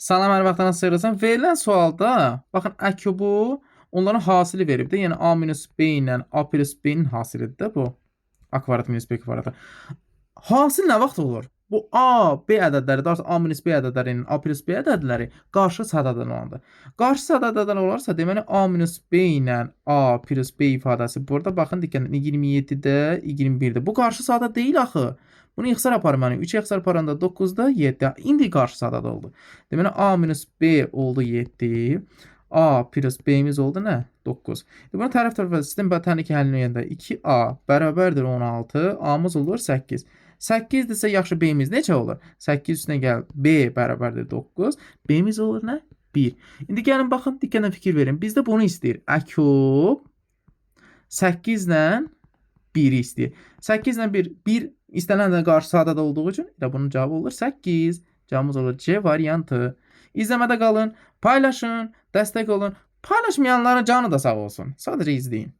Salam, hər vaxtınız xeyir olsun. Verilən sualda, baxın, ə kübu onların hasili verib də, yəni a minus b ilə a plus b-nin hasilidir də bu. A kvadrat minus b kvadrat. Hasil nə vaxt olur? Bu a, b ədədləri, daha a minus b ədədlərinin a plus b ədədləri qarşı sadadan olanda. Qarşı sadadan olarsa, deməli a minus b ilə a plus b ifadəsi burada, baxın, diqqətlə 27-də, 21-də. Bu qarşı sada deyil axı. Bunu ixtisar aparım, yəni 3 ixtisar aparanda 9-da 7. İndi qarşı sadada oldu. Deməli a minus b oldu 7. A plus b'miz oldu nə? 9. Bunu tərəf tərəfə sistem botaniki həllini edəndə 2a bərabərdir 16. A-mız olur 8. 8-dirsə yaxşı b'miz neçə olur? 8 üstünə gəl b bərabərdir 9. B'miz olur nə? 1. İndi gəlin baxın, diqqətlə fikir verin. Bizdə bunu istəyir. A kub 8 ilə 1 istəyir. 8 ilə 1 istənilən qarşı sadada olduğu üçün bunun cavabı olur 8. Cavabımız olur C variantı. İzləmədə qalın, paylaşın, dəstək olun. Paylaşmayanların canı da sağ olsun. Sadəcə izləyin.